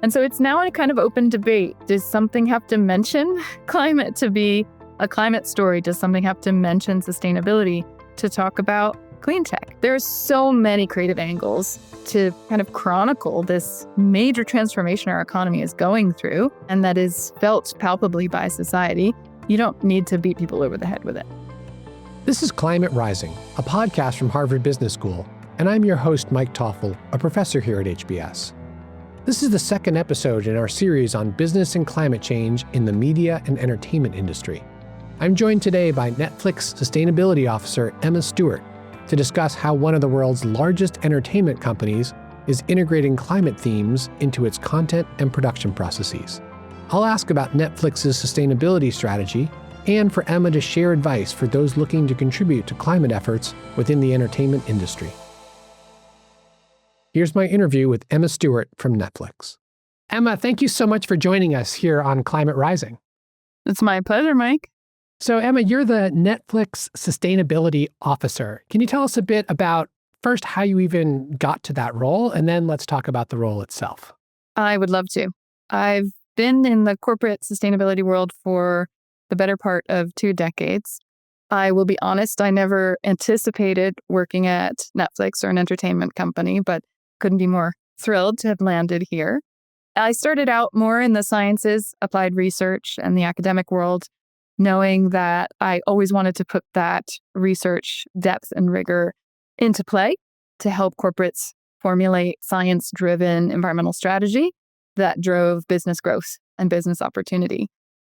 And so it's now a kind of open debate. Does something have to mention climate to be a climate story? Does something have to mention sustainability to talk about clean tech? There are so many creative angles to kind of chronicle this major transformation our economy is going through, and that is felt palpably by society. You don't need to beat people over the head with it. This is Climate Rising, a podcast from Harvard Business School, and I'm your host, Mike Toffel, a professor here at HBS. This is the second episode in our series on business and climate change in the media and entertainment industry. I'm joined today by Netflix Sustainability Officer Emma Stewart to discuss how one of the world's largest entertainment companies is integrating climate themes into its content and production processes. I'll ask about Netflix's sustainability strategy and for Emma to share advice for those looking to contribute to climate efforts within the entertainment industry. Here's my interview with Emma Stewart from Netflix. Emma, thank you so much for joining us here on Climate Rising. It's my pleasure, Mike. So Emma, you're the Netflix Sustainability Officer. Can you tell us a bit about, first, how you even got to that role, and then let's talk about the role itself? I would love to. I've been in the corporate sustainability world for the better part of 2 decades. I will be honest, I never anticipated working at Netflix or an entertainment company, but couldn't be more thrilled to have landed here. I started out more in the sciences, applied research, and the academic world, knowing that I always wanted to put that research depth and rigor into play to help corporates formulate science-driven environmental strategy that drove business growth and business opportunity.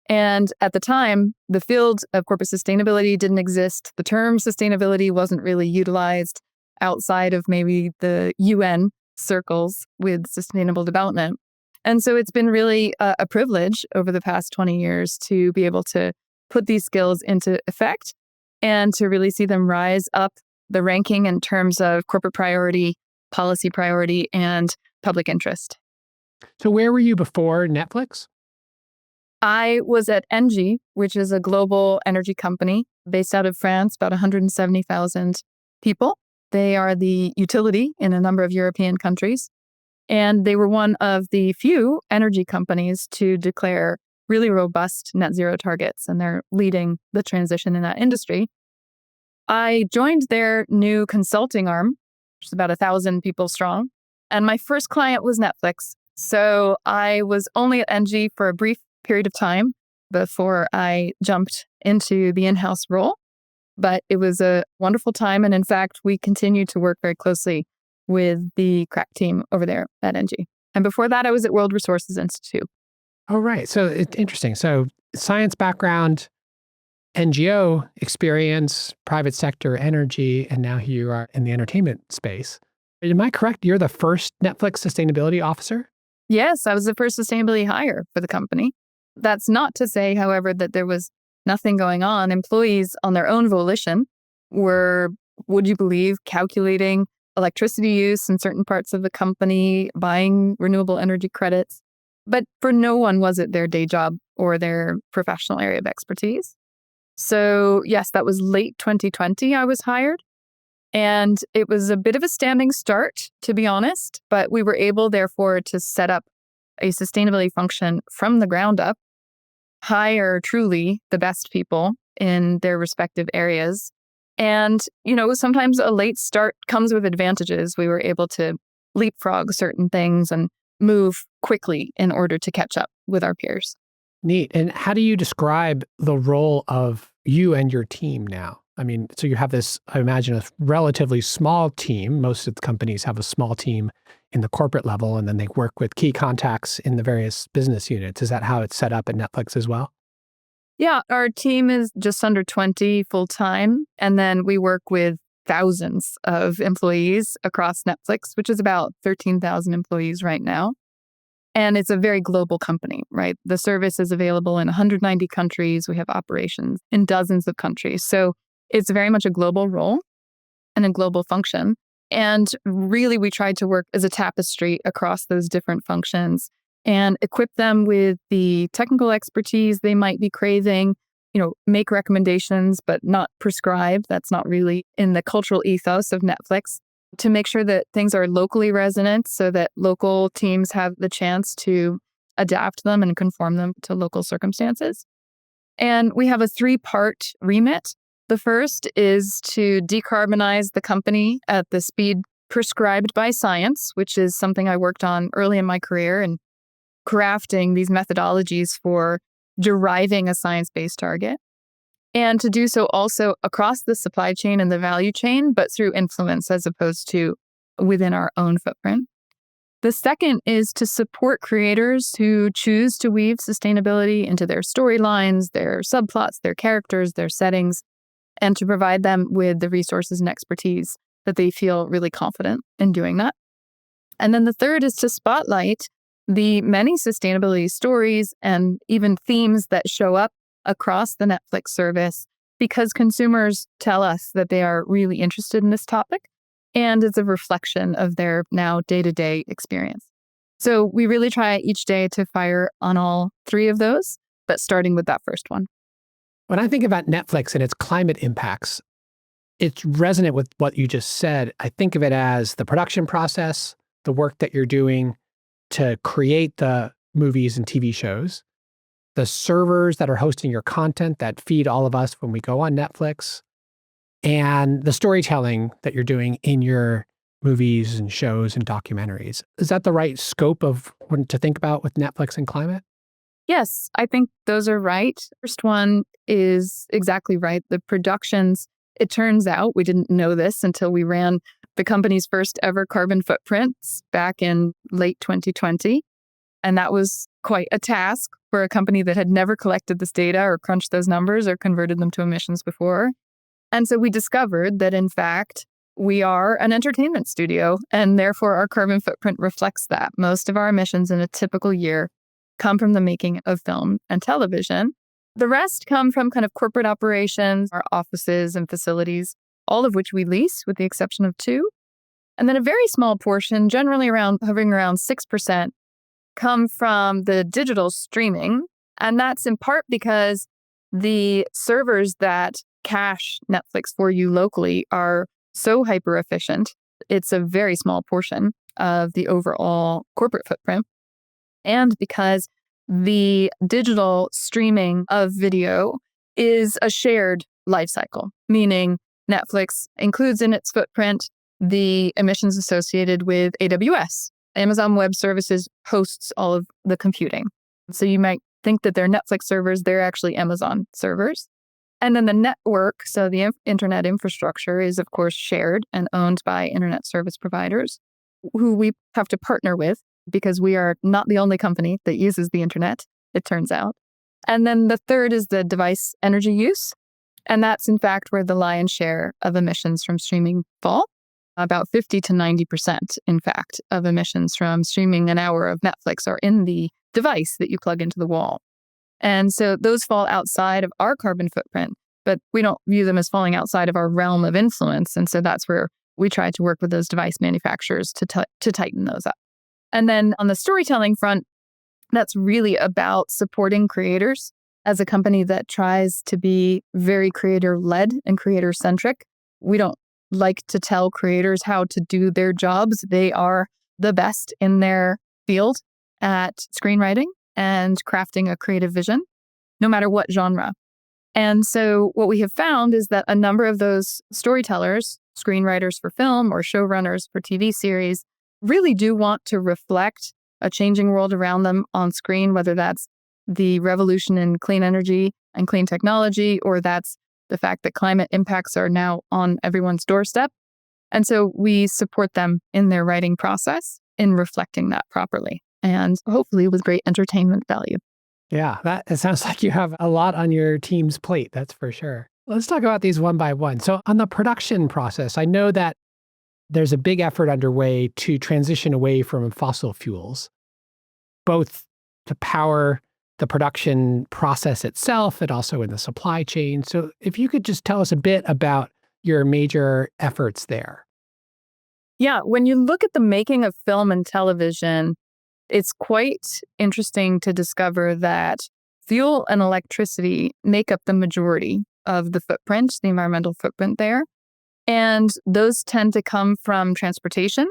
And at the time, the field of corporate sustainability didn't exist. The term sustainability wasn't really utilized outside of maybe the UN circles with sustainable development. And so it's been really a privilege over the past 20 years to be able to put these skills into effect and to really see them rise up the ranking in terms of corporate priority, policy priority, and public interest. So where were you before Netflix? I was at Engie, which is a global energy company based out of France, about 170,000 people. They are the utility in a number of European countries. And they were one of the few energy companies to declare really robust net zero targets, and they're leading the transition in that industry. I joined their new consulting arm, which is about 1,000 people strong. And my first client was Netflix. So I was only at Engie for a brief period of time before I jumped into the in-house role. But it was a wonderful time. And in fact, we continued to work very closely with the crack team over there at Engie. And before that, I was at World Resources Institute. Oh, right. So it's interesting. So science background, NGO experience, private sector energy, and now here you are in the entertainment space. Am I correct? You're the first Netflix sustainability officer? Yes, I was the first sustainability hire for the company. That's not to say, however, that there was nothing going on. Employees on their own volition were, would you believe, calculating electricity use in certain parts of the company, buying renewable energy credits. But for no one was it their day job or their professional area of expertise. So yes, that was late 2020 I was hired. And it was a bit of a standing start, to be honest, but we were able, therefore, to set up a sustainability function from the ground up, hire truly the best people in their respective areas. And, sometimes a late start comes with advantages. We were able to leapfrog certain things and move quickly in order to catch up with our peers. Neat. And how do you describe the role of you and your team now? I mean, so you have this, I imagine, a relatively small team. Most of the companies have a small team in the corporate level, and then they work with key contacts in the various business units. Is that how it's set up at Netflix as well? Yeah, our team is just under 20 full-time, and then we work with thousands of employees across Netflix, which is about 13,000 employees right now. And it's a very global company, right? The service is available in 190 countries. We have operations in dozens of countries. So it's very much a global role and a global function. And really, we tried to work as a tapestry across those different functions and equip them with the technical expertise they might be craving, make recommendations, but not prescribe. That's not really in the cultural ethos of Netflix. to make sure that things are locally resonant so that local teams have the chance to adapt them and conform them to local circumstances. And we have a 3-part remit. The first is to decarbonize the company at the speed prescribed by science, which is something I worked on early in my career and crafting these methodologies for deriving a science-based target. And to do so also across the supply chain and the value chain, but through influence as opposed to within our own footprint. The second is to support creators who choose to weave sustainability into their storylines, their subplots, their characters, their settings, and to provide them with the resources and expertise that they feel really confident in doing that. And then the third is to spotlight the many sustainability stories and even themes that show up across the Netflix service because consumers tell us that they are really interested in this topic and it's a reflection of their now day-to-day experience. So we really try each day to fire on all 3 of those, but starting with that first one. When I think about Netflix and its climate impacts, it's resonant with what you just said. I think of it as the production process, the work that you're doing to create the movies and TV shows, the servers that are hosting your content that feed all of us when we go on Netflix, and the storytelling that you're doing in your movies and shows and documentaries. Is that the right scope of what to think about with Netflix and climate? Yes, I think those are right. First one is exactly right. The productions, it turns out, we didn't know this until we ran the company's first ever carbon footprints back in late 2020. And that was quite a task for a company that had never collected this data or crunched those numbers or converted them to emissions before. And so we discovered that, in fact, we are an entertainment studio, and therefore our carbon footprint reflects that. Most of our emissions in a typical year come from the making of film and television. The rest come from kind of corporate operations, our offices and facilities, all of which we lease with the exception of 2. And then a very small portion, generally hovering around 6%, come from the digital streaming. And that's in part because the servers that cache Netflix for you locally are so hyper efficient. It's a very small portion of the overall corporate footprint. And because the digital streaming of video is a shared life cycle, meaning Netflix includes in its footprint the emissions associated with AWS. Amazon Web Services hosts all of the computing. So you might think that they're Netflix servers, they're actually Amazon servers. And then the network, so the internet infrastructure, is of course shared and owned by internet service providers who we have to partner with because we are not the only company that uses the internet, it turns out. And then the third is the device energy use. And that's in fact where the lion's share of emissions from streaming fall. About 50 to 90%, in fact, of emissions from streaming an hour of Netflix are in the device that you plug into the wall. And so those fall outside of our carbon footprint, but we don't view them as falling outside of our realm of influence. And so that's where we try to work with those device manufacturers to tighten those up. And then on the storytelling front, that's really about supporting creators as a company that tries to be very creator-led and creator-centric. We don't like to tell creators how to do their jobs. They are the best in their field at screenwriting and crafting a creative vision, no matter what genre. And so what we have found is that a number of those storytellers, screenwriters for film or showrunners for TV series, really do want to reflect a changing world around them on screen, whether that's the revolution in clean energy and clean technology, or that's the fact that climate impacts are now on everyone's doorstep. And so we support them in their writing process in reflecting that properly and hopefully with great entertainment value. Yeah, it sounds like you have a lot on your team's plate, that's for sure. Let's talk about these one by one. So on the production process, I know that there's a big effort underway to transition away from fossil fuels, both to power the production process itself and also in the supply chain. So if you could just tell us a bit about your major efforts there. Yeah, when you look at the making of film and television, it's quite interesting to discover that fuel and electricity make up the majority of the footprint, the environmental footprint there. And those tend to come from transportation,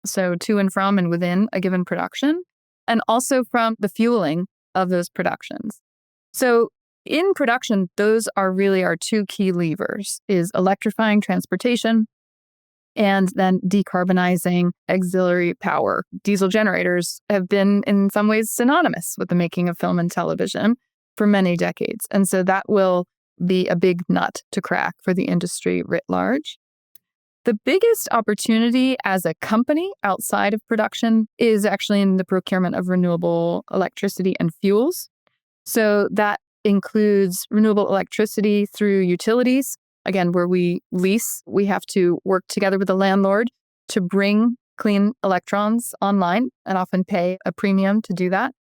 so to and from and within a given production, and also from the fueling of those productions. So in production, those are really our two key levers, is electrifying transportation and then decarbonizing auxiliary power. Diesel generators have been in some ways synonymous with the making of film and television for many decades. And so that will be a big nut to crack for the industry writ large. The biggest opportunity as a company outside of production is actually in the procurement of renewable electricity and fuels. So that includes renewable electricity through utilities. Again, where we lease, we have to work together with the landlord to bring clean electrons online and often pay a premium to do that.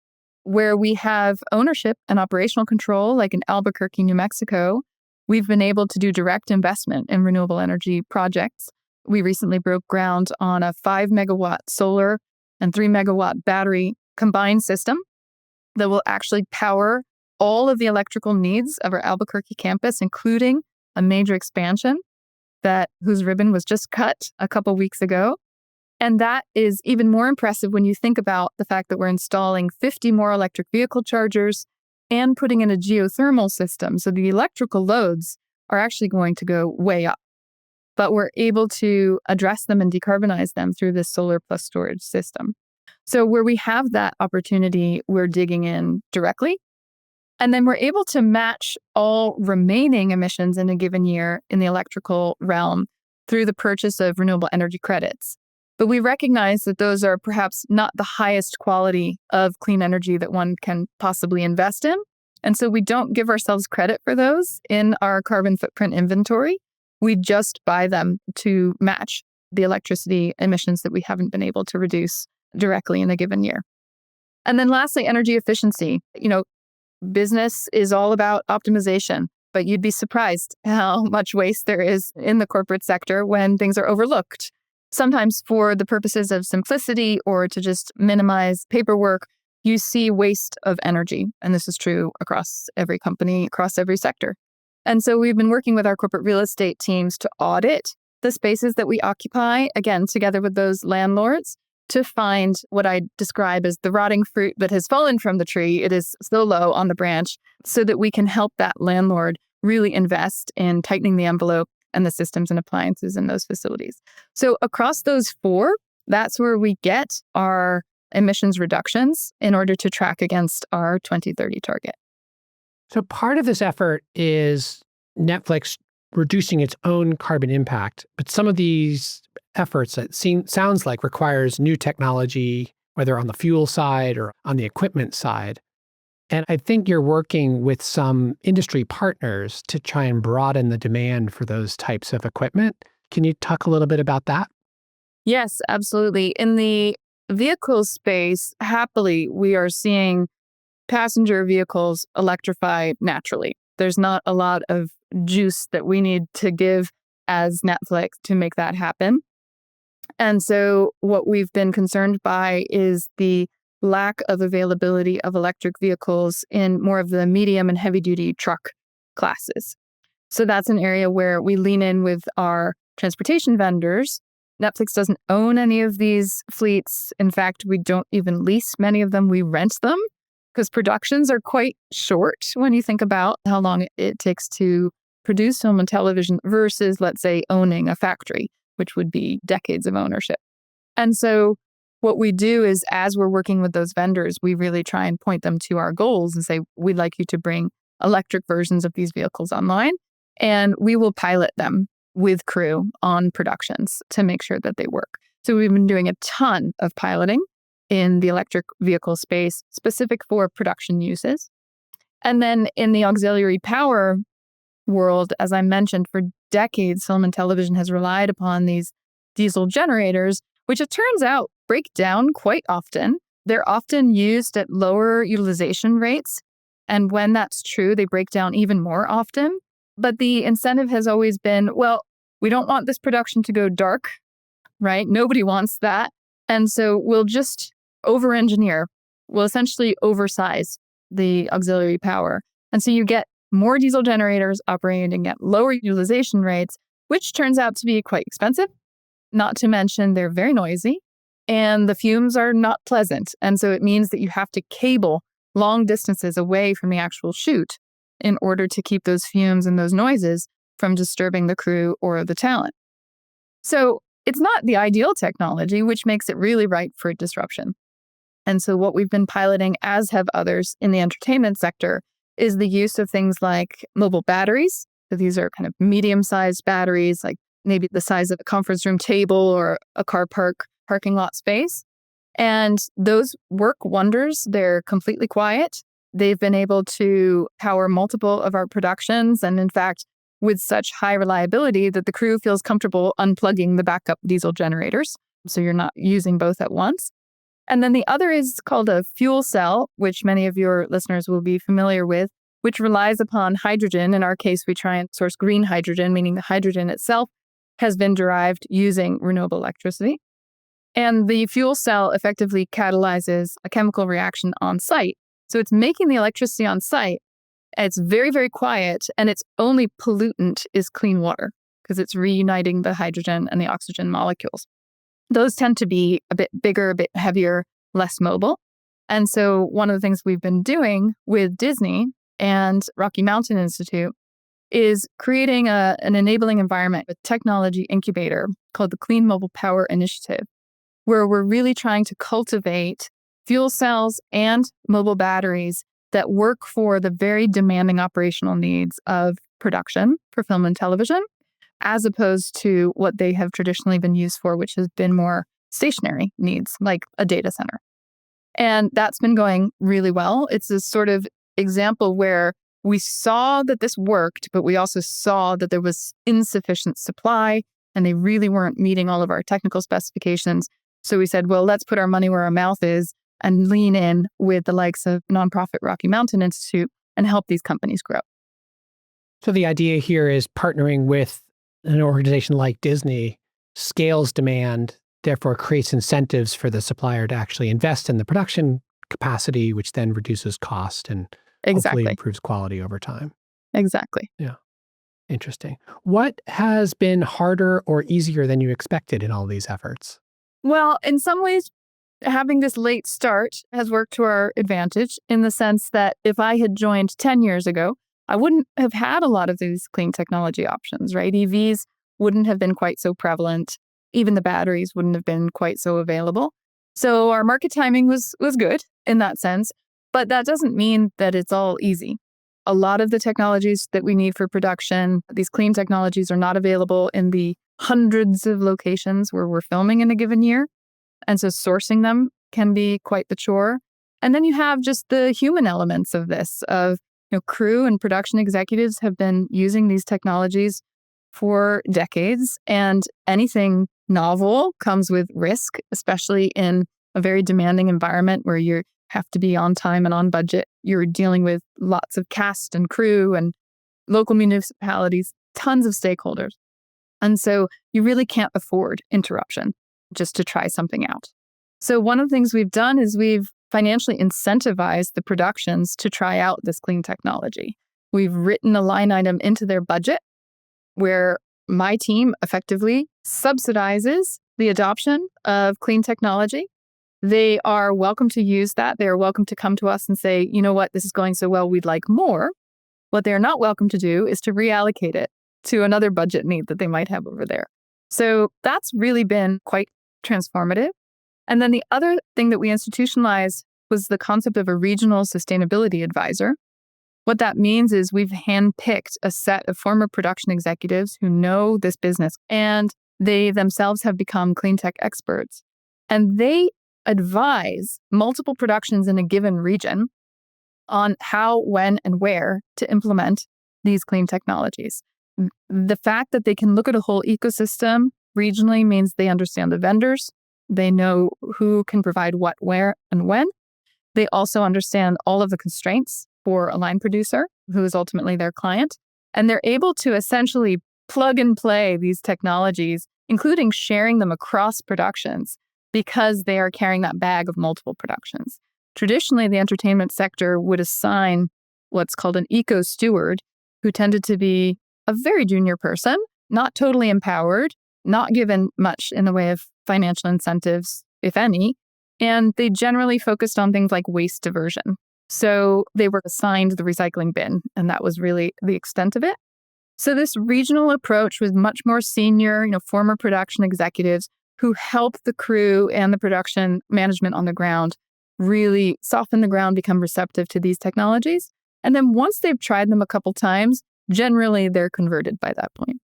Where we have ownership and operational control, like in Albuquerque, New Mexico, we've been able to do direct investment in renewable energy projects. We recently broke ground on a 5-megawatt solar and 3-megawatt battery combined system that will actually power all of the electrical needs of our Albuquerque campus, including a major expansion whose ribbon was just cut a couple weeks ago. And that is even more impressive when you think about the fact that we're installing 50 more electric vehicle chargers and putting in a geothermal system. So the electrical loads are actually going to go way up. But we're able to address them and decarbonize them through this solar plus storage system. So where we have that opportunity, we're digging in directly. And then we're able to match all remaining emissions in a given year in the electrical realm through the purchase of renewable energy credits. But we recognize that those are perhaps not the highest quality of clean energy that one can possibly invest in. And so we don't give ourselves credit for those in our carbon footprint inventory. We just buy them to match the electricity emissions that we haven't been able to reduce directly in a given year. And then lastly, energy efficiency. Business is all about optimization, but you'd be surprised how much waste there is in the corporate sector when things are overlooked. Sometimes for the purposes of simplicity or to just minimize paperwork, you see waste of energy. And this is true across every company, across every sector. And so we've been working with our corporate real estate teams to audit the spaces that we occupy, again, together with those landlords, to find what I describe as the rotting fruit that has fallen from the tree. It is so low on the branch, so that we can help that landlord really invest in tightening the envelope and the systems and appliances in those facilities. So across those four, that's where we get our emissions reductions in order to track against our 2030 target. So part of this effort is Netflix reducing its own carbon impact, but some of these efforts, it sounds like, requires new technology, whether on the fuel side or on the equipment side. And I think you're working with some industry partners to try and broaden the demand for those types of equipment. Can you talk a little bit about that? Yes, absolutely. In the vehicle space, happily, we are seeing passenger vehicles electrify naturally. There's not a lot of juice that we need to give as Netflix to make that happen. And so what we've been concerned by is the lack of availability of electric vehicles in more of the medium and heavy duty truck classes. So that's an area where we lean in with our transportation vendors. Netflix doesn't own any of these fleets. In fact, we don't even lease many of them. We rent them because productions are quite short when you think about how long it takes to produce film and television versus, let's say, owning a factory, which would be decades of ownership. And so what we do is, as we're working with those vendors, we really try and point them to our goals and say, we'd like you to bring electric versions of these vehicles online, and we will pilot them with crew on productions to make sure that they work. So we've been doing a ton of piloting in the electric vehicle space, specific for production uses. And then in the auxiliary power world, as I mentioned, for decades, film and television has relied upon these diesel generators, which it turns out break down quite often. They're often used at lower utilization rates. And when that's true, they break down even more often. But the incentive has always been, well, we don't want this production to go dark, right? Nobody wants that. And so we'll just over-engineer. We'll essentially oversize the auxiliary power. And so you get more diesel generators operating at lower utilization rates, which turns out to be quite expensive. Not to mention they're very noisy and the fumes are not pleasant. And so it means that you have to cable long distances away from the actual shoot in order to keep those fumes and those noises from disturbing the crew or the talent. So it's not the ideal technology, which makes it really ripe for disruption. And so what we've been piloting, as have others in the entertainment sector, is the use of things like mobile batteries. So these are kind of medium-sized batteries, like maybe the size of a conference room table or a car parking lot space. And those work wonders. They're completely quiet. They've been able to power multiple of our productions. And in fact, with such high reliability that the crew feels comfortable unplugging the backup diesel generators. So you're not using both at once. And then the other is called a fuel cell, which many of your listeners will be familiar with, which relies upon hydrogen. In our case, we try and source green hydrogen, meaning the hydrogen itself has been derived using renewable electricity. And the fuel cell effectively catalyzes a chemical reaction on site. So it's making the electricity on site. It's very, very quiet, and its only pollutant is clean water because it's reuniting the hydrogen and the oxygen molecules. Those tend to be a bit bigger, a bit heavier, less mobile. And so one of the things we've been doing with Disney and Rocky Mountain Institute is creating an enabling environment, a technology incubator called the Clean Mobile Power Initiative, where we're really trying to cultivate fuel cells and mobile batteries that work for the very demanding operational needs of production for film and television, as opposed to what they have traditionally been used for, which has been more stationary needs, like a data center. And that's been going really well. It's a sort of example where we saw that this worked, but we also saw that there was insufficient supply and they really weren't meeting all of our technical specifications. So we said, well, let's put our money where our mouth is and lean in with the likes of nonprofit Rocky Mountain Institute and help these companies grow. So the idea here is partnering with an organization like Disney scales demand, therefore creates incentives for the supplier to actually invest in the production capacity, which then reduces cost and hopefully improves quality over time. Exactly. Yeah. Interesting. What has been harder or easier than you expected in all these efforts? Well, in some ways, having this late start has worked to our advantage in the sense that if I had joined 10 years ago, I wouldn't have had a lot of these clean technology options, right? EVs wouldn't have been quite so prevalent. Even the batteries wouldn't have been quite so available. So our market timing was good in that sense, but that doesn't mean that it's all easy. A lot of the technologies that we need for production, these clean technologies are not available in the hundreds of locations where we're filming in a given year. And so sourcing them can be quite the chore. And then you have just the human elements of this, of crew and production executives have been using these technologies for decades, and anything novel comes with risk, especially in a very demanding environment where you have to be on time and on budget. You're dealing with lots of cast and crew and local municipalities, tons of stakeholders. And so you really can't afford interruption just to try something out. So one of the things we've done is we've financially incentivized the productions to try out this clean technology. We've written a line item into their budget where my team effectively subsidizes the adoption of clean technology. They are welcome to use that. They are welcome to come to us and say, you know what, this is going so well, we'd like more. What they're not welcome to do is to reallocate it to another budget need that they might have over there. So that's really been quite transformative. And then the other thing that we institutionalized was the concept of a regional sustainability advisor. What that means is we've handpicked a set of former production executives who know this business, and they themselves have become clean tech experts. And they advise multiple productions in a given region on how, when, and where to implement these clean technologies. The fact that they can look at a whole ecosystem regionally means they understand the vendors. They know who can provide what, where, and when. They also understand all of the constraints for a line producer, who is ultimately their client. And they're able to essentially plug and play these technologies, including sharing them across productions, because they are carrying that bag of multiple productions. Traditionally, the entertainment sector would assign what's called an eco steward, who tended to be a very junior person not totally empowered, not given much in the way of financial incentives, if any. And they generally focused on things like waste diversion. So they were assigned the recycling bin, and that was really the extent of it. So this regional approach with much more senior, former production executives who help the crew and the production management on the ground really soften the ground, become receptive to these technologies. And then once they've tried them a couple times, generally they're converted by that point.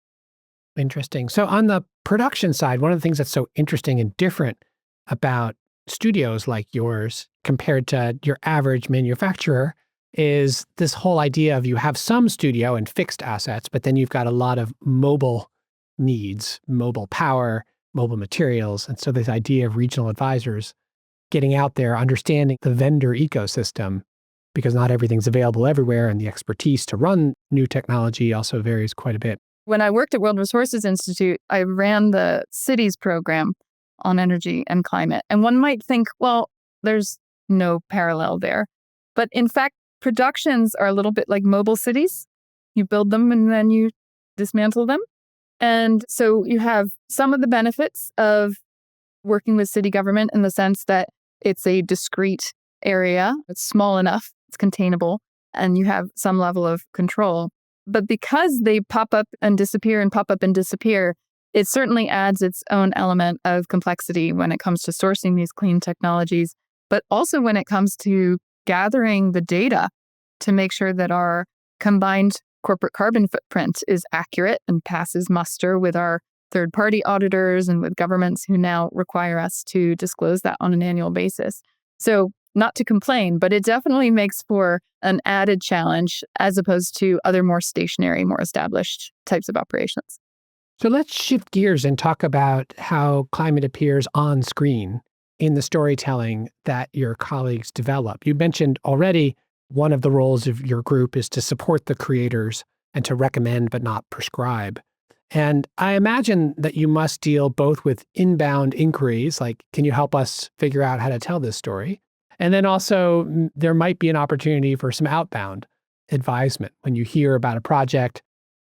Interesting. So on the production side, one of the things that's so interesting and different about studios like yours compared to your average manufacturer is this whole idea of you have some studio and fixed assets, but then you've got a lot of mobile needs, mobile power, mobile materials. And so this idea of regional advisors getting out there, understanding the vendor ecosystem, because not everything's available everywhere, and the expertise to run new technology also varies quite a bit. When I worked at World Resources Institute, I ran the cities program on energy and climate. And one might think, well, there's no parallel there. But in fact, productions are a little bit like mobile cities. You build them and then you dismantle them. And so you have some of the benefits of working with city government in the sense that it's a discrete area. It's small enough, it's containable, and you have some level of control. But because they pop up and disappear and pop up and disappear, it certainly adds its own element of complexity when it comes to sourcing these clean technologies, but also when it comes to gathering the data to make sure that our combined corporate carbon footprint is accurate and passes muster with our third-party auditors and with governments who now require us to disclose that on an annual basis. So not to complain, but it definitely makes for an added challenge as opposed to other more stationary, more established types of operations. So let's shift gears and talk about how climate appears on screen in the storytelling that your colleagues develop. You mentioned already one of the roles of your group is to support the creators and to recommend but not prescribe. And I imagine that you must deal both with inbound inquiries, like, can you help us figure out how to tell this story? And then also there might be an opportunity for some outbound advisement when you hear about a project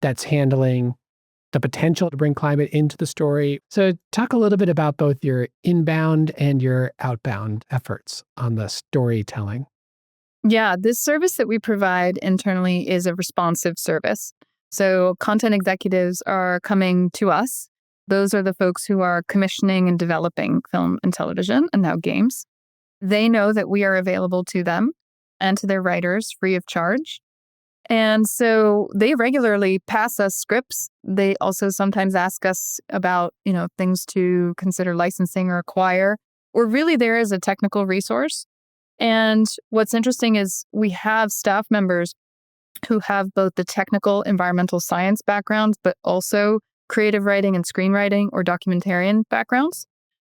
that's handling the potential to bring climate into the story. So talk a little bit about both your inbound and your outbound efforts on the storytelling. Yeah, this service that we provide internally is a responsive service. So content executives are coming to us. Those are the folks who are commissioning and developing film and television and now games. They know that we are available to them and to their writers free of charge. And so they regularly pass us scripts. They also sometimes ask us about, things to consider licensing or acquire. We're really there as a technical resource. And what's interesting is we have staff members who have both the technical environmental science backgrounds, but also creative writing and screenwriting or documentarian backgrounds.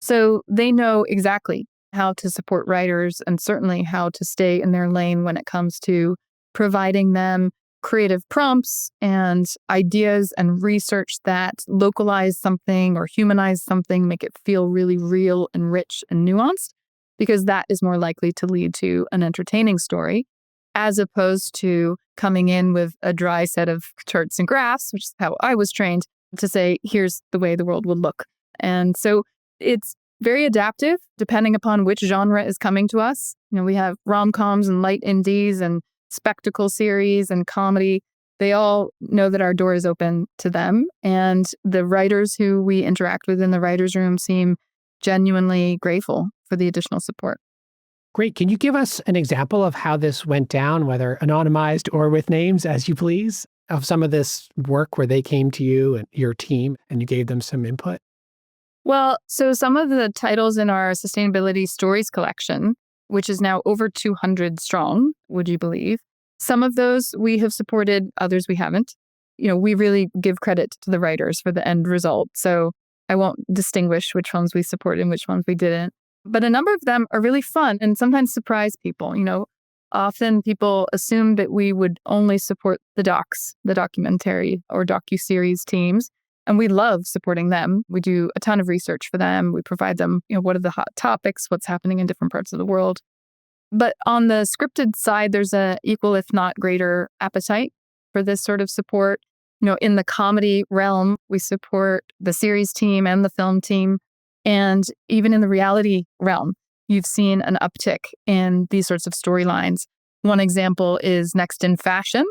So they know exactly how to support writers and certainly how to stay in their lane when it comes to providing them creative prompts and ideas and research that localize something or humanize something, make it feel really real and rich and nuanced, because that is more likely to lead to an entertaining story, as opposed to coming in with a dry set of charts and graphs, which is how I was trained, to say, here's the way the world would look. And so it's very adaptive depending upon which genre is coming to us. We have rom-coms and light indies and spectacle series and comedy. They all know that our door is open to them. And the writers who we interact with in the writer's room seem genuinely grateful for the additional support. Great. Can you give us an example of how this went down, whether anonymized or with names, as you please, of some of this work where they came to you and your team and you gave them some input? Well, so some of the titles in our Sustainability Stories collection, which is now over 200 strong, would you believe? Some of those we have supported, others we haven't. We really give credit to the writers for the end result. So I won't distinguish which ones we supported and which ones we didn't. But a number of them are really fun and sometimes surprise people. Often people assume that we would only support the docs, the documentary or docuseries teams. And we love supporting them. We do a ton of research for them. We provide them, what are the hot topics, what's happening in different parts of the world. But on the scripted side, there's an equal, if not greater, appetite for this sort of support. In the comedy realm, we support the series team and the film team. And even in the reality realm, you've seen an uptick in these sorts of storylines. One example is Next in Fashion,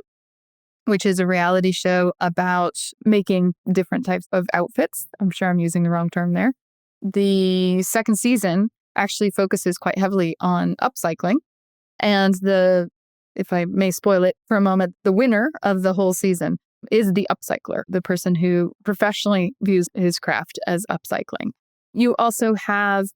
which is a reality show about making different types of outfits. I'm sure I'm using the wrong term there. The second season actually focuses quite heavily on upcycling. And if I may spoil it for a moment, the winner of the whole season is the upcycler, the person who professionally views his craft as upcycling. You also have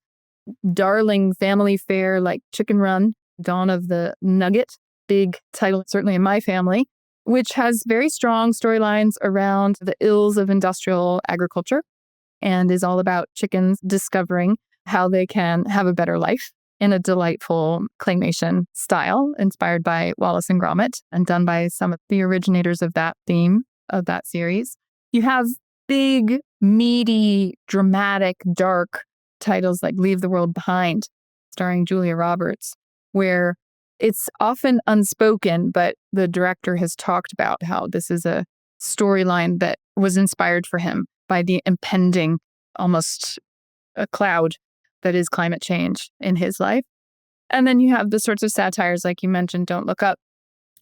darling family fare like Chicken Run, Dawn of the Nugget, big title, certainly in my family, which has very strong storylines around the ills of industrial agriculture and is all about chickens discovering how they can have a better life in a delightful claymation style inspired by Wallace and Gromit and done by some of the originators of that theme of that series. You have big, meaty, dramatic, dark titles like Leave the World Behind, starring Julia Roberts, where it's often unspoken, but the director has talked about how this is a storyline that was inspired for him by the impending, almost a cloud that is climate change in his life. And then you have the sorts of satires, like you mentioned, Don't Look Up,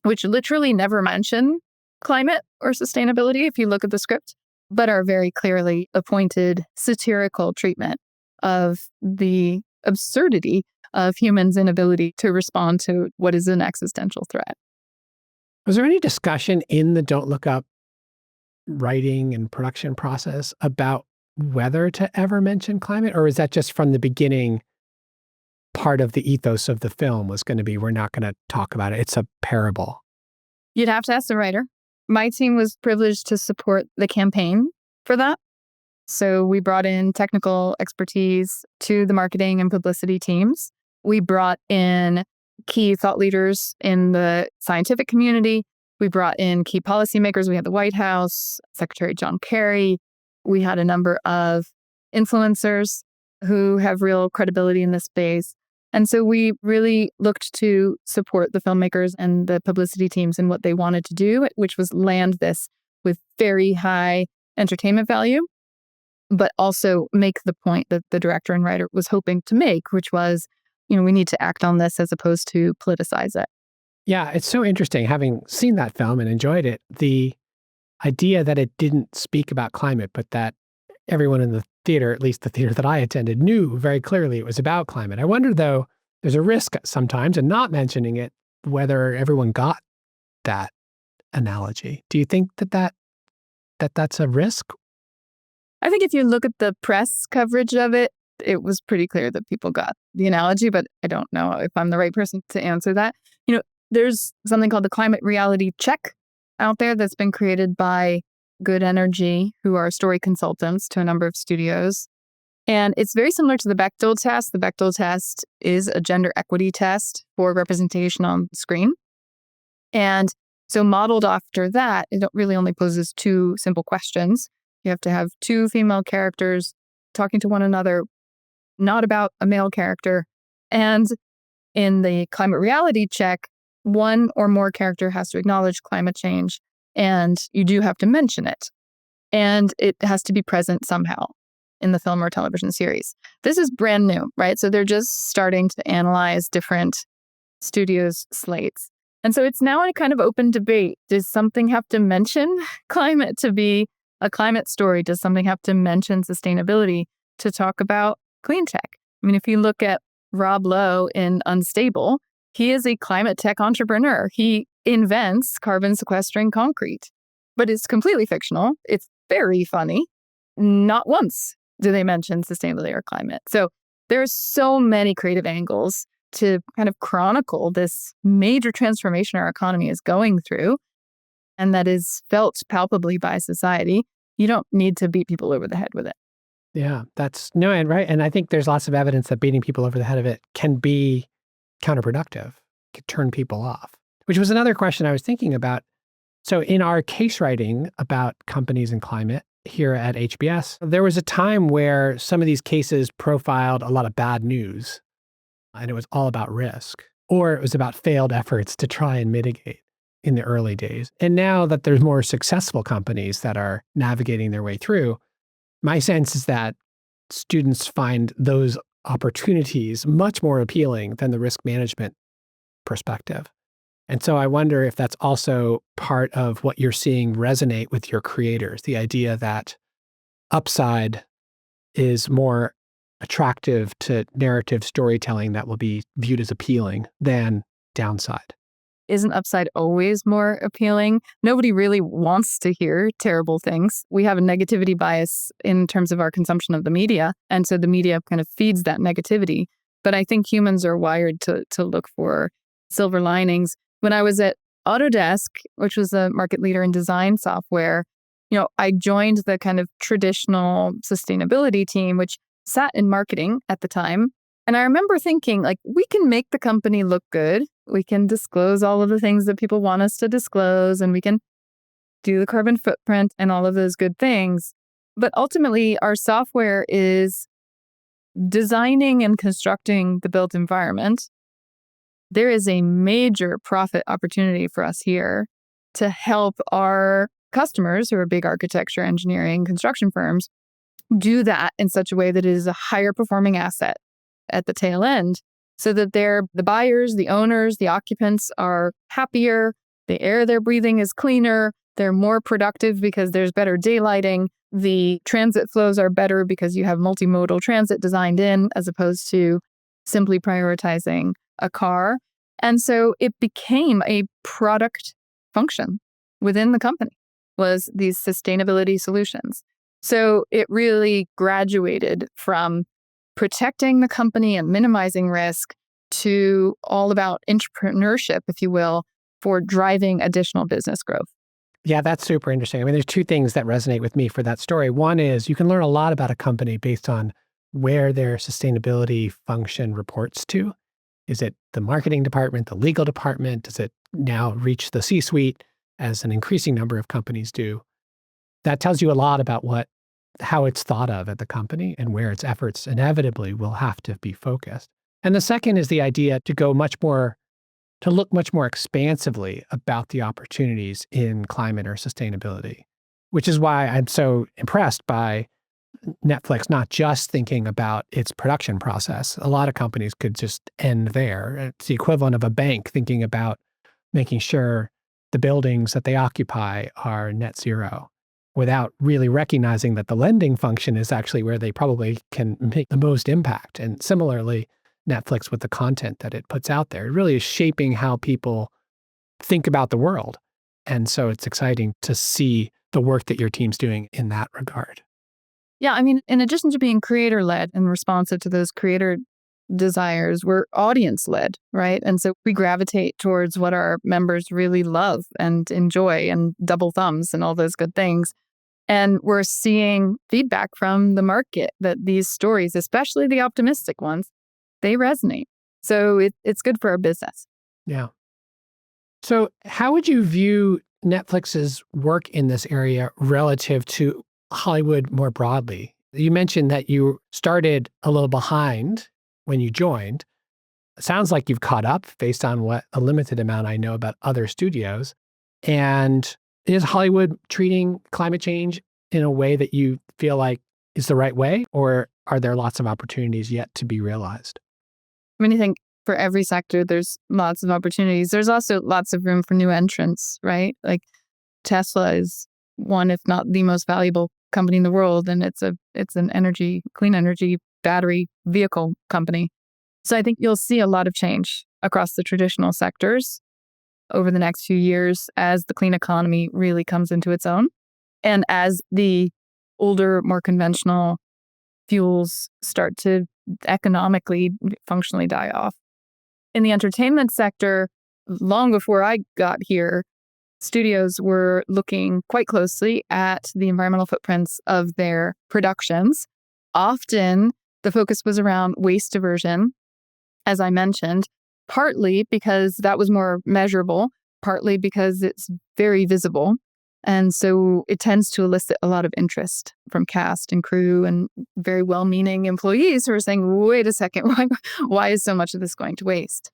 which literally never mention climate or sustainability if you look at the script, but are very clearly a pointed satirical treatment of the absurdity of humans' inability to respond to what is an existential threat. Was there any discussion in the Don't Look Up writing and production process about whether to ever mention climate? Or is that just from the beginning part of the ethos of the film was going to be, we're not going to talk about it. It's a parable. You'd have to ask the writer. My team was privileged to support the campaign for that. So we brought in technical expertise to the marketing and publicity teams. We brought in key thought leaders in the scientific community. We brought in key policymakers. We had the White House, Secretary John Kerry. We had a number of influencers who have real credibility in this space. And so we really looked to support the filmmakers and the publicity teams in what they wanted to do, which was land this with very high entertainment value, but also make the point that the director and writer was hoping to make, which was, we need to act on this as opposed to politicize it. Yeah, it's so interesting having seen that film and enjoyed it. The idea that it didn't speak about climate, but that everyone in the theater, at least the theater that I attended, knew very clearly it was about climate. I wonder, though, there's a risk sometimes in not mentioning it, whether everyone got that analogy. Do you think that's a risk? I think if you look at the press coverage of it, it was pretty clear that people got the analogy, but I don't know if I'm the right person to answer that. There's something called the climate reality check out there that's been created by Good Energy, who are story consultants to a number of studios. And it's very similar to the Bechdel test. The Bechdel test is a gender equity test for representation on screen. And so modeled after that, it really only poses two simple questions. You have to have two female characters talking to one another, not about a male character. And in the climate reality check, one or more character has to acknowledge climate change, and you do have to mention it. And it has to be present somehow in the film or television series. This is brand new, right? So they're just starting to analyze different studios' slates. And so it's now a kind of open debate. Does something have to mention climate to be a climate story? Does something have to mention sustainability to talk about clean tech? I mean, if you look at Rob Lowe in Unstable, he is a climate tech entrepreneur. He invents carbon sequestering concrete, but it's completely fictional. It's very funny. Not once do they mention sustainability or climate. So there's so many creative angles to kind of chronicle this major transformation our economy is going through, and that is felt palpably by society. You don't need to beat people over the head with it. Yeah, and right. And I think there's lots of evidence that beating people over the head of it can be counterproductive, can turn people off, which was another question I was thinking about. So in our case writing about companies and climate here at HBS, there was a time where some of these cases profiled a lot of bad news, and it was all about risk, or it was about failed efforts to try and mitigate. in the early days. And now that there's more successful companies that are navigating their way through, my sense is that students find those opportunities much more appealing than the risk management perspective. And so I wonder if that's also part of what you're seeing resonate with your creators, the idea that upside is more attractive to narrative storytelling that will be viewed as appealing than downside. Isn't upside always more appealing? Nobody really wants to hear terrible things. We have a negativity bias in terms of our consumption of the media. And so the media kind of feeds that negativity. But I think humans are wired to look for silver linings. When I was at Autodesk, which was a market leader in design software, I joined the kind of traditional sustainability team, which sat in marketing at the time. And I remember thinking, like, we can make the company look good. We can disclose all of the things that people want us to disclose, and we can do the carbon footprint and all of those good things. But ultimately, our software is designing and constructing the built environment. There is a major profit opportunity for us here to help our customers, who are big architecture, engineering, construction firms, do that in such a way that it is a higher performing asset at the tail end, so that the buyers, the owners, the occupants are happier, the air they're breathing is cleaner, they're more productive because there's better daylighting, the transit flows are better because you have multimodal transit designed in as opposed to simply prioritizing a car. And so it became a product function within the company, was these sustainability solutions. So it really graduated from protecting the company and minimizing risk to all about entrepreneurship, if you will, for driving additional business growth. Yeah, that's super interesting. I mean, there's two things that resonate with me for that story. One is you can learn a lot about a company based on where their sustainability function reports to. Is it the marketing department, the legal department? Does it now reach the C-suite, as an increasing number of companies do? That tells you a lot about how it's thought of at the company and where its efforts inevitably will have to be focused. And the second is the idea to look much more expansively about the opportunities in climate or sustainability, which is why I'm so impressed by Netflix not just thinking about its production process. A lot of companies could just end there. It's the equivalent of a bank thinking about making sure the buildings that they occupy are net zero, without really recognizing that the lending function is actually where they probably can make the most impact. And similarly, Netflix with the content that it puts out there, it really is shaping how people think about the world. And so it's exciting to see the work that your team's doing in that regard. Yeah, I mean, in addition to being creator-led and responsive to those creator desires, we're audience-led, right? And so we gravitate towards what our members really love and enjoy, and double thumbs and all those good things. And we're seeing feedback from the market that these stories, especially the optimistic ones, they resonate. So it's good for our business. Yeah. So how would you view Netflix's work in this area relative to Hollywood more broadly? You mentioned that you started a little behind when you joined. It sounds like you've caught up based on what a limited amount I know about other studios. And is Hollywood treating climate change in a way that you feel like is the right way, or are there lots of opportunities yet to be realized? I mean, I think for every sector, there's lots of opportunities. There's also lots of room for new entrants, right? Like Tesla is one, if not the most valuable company in the world, and it's an clean energy battery vehicle company. So I think you'll see a lot of change across the traditional sectors over the next few years as the clean economy really comes into its own, and as the older, more conventional fuels start to economically, functionally die off. In the entertainment sector, long before I got here, studios were looking quite closely at the environmental footprints of their productions. Often, the focus was around waste diversion, as I mentioned, partly because that was more measurable, partly because it's very visible. And so it tends to elicit a lot of interest from cast and crew and very well-meaning employees who are saying, wait a second, why is so much of this going to waste?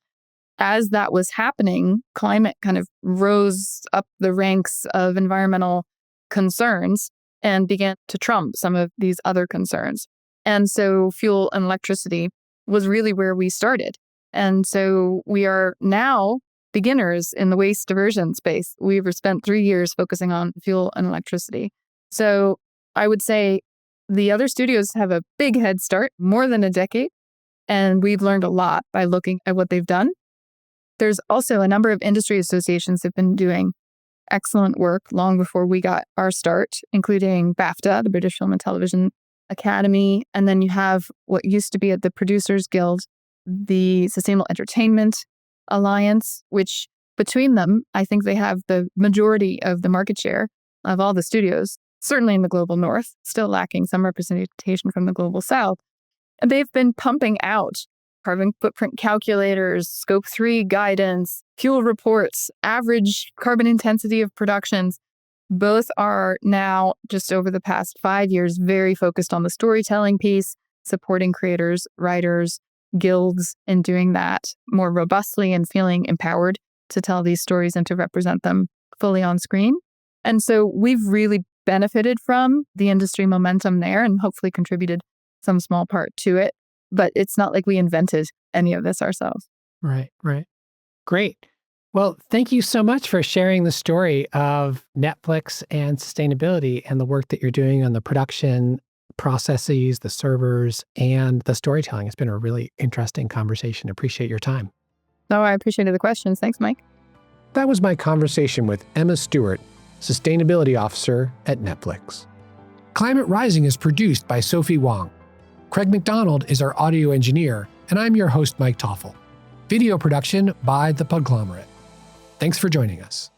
as that was happening, climate kind of rose up the ranks of environmental concerns and began to trump some of these other concerns. And so fuel and electricity was really where we started. And so we are now beginners in the waste diversion space. We've spent 3 years focusing on fuel and electricity. So I would say the other studios have a big head start, more than a decade, and we've learned a lot by looking at what they've done. There's also a number of industry associations that have been doing excellent work long before we got our start, including BAFTA, the British Film and Television Academy. And then you have what used to be at the Producers Guild, the Sustainable Entertainment Alliance, which between them, I think they have the majority of the market share of all the studios, certainly in the global north, still lacking some representation from the global south. And they've been pumping out carbon footprint calculators, scope 3 guidance, fuel reports, average carbon intensity of productions. Both are now, just over the past 5 years, very focused on the storytelling piece, supporting creators, writers, guilds in doing that more robustly and feeling empowered to tell these stories and to represent them fully on screen. And so we've really benefited from the industry momentum there and hopefully contributed some small part to it. But it's not like we invented any of this ourselves. Right. Great. Well, thank you so much for sharing the story of Netflix and sustainability and the work that you're doing on the production processes, the servers, and the storytelling. It's been a really interesting conversation. Appreciate your time. No, I appreciated the questions. Thanks, Mike. That was my conversation with Emma Stewart, Sustainability Officer at Netflix. Climate Rising is produced by Sophie Wong. Craig McDonald is our audio engineer, and I'm your host, Mike Toffel. Video production by The Podglomerate. Thanks for joining us.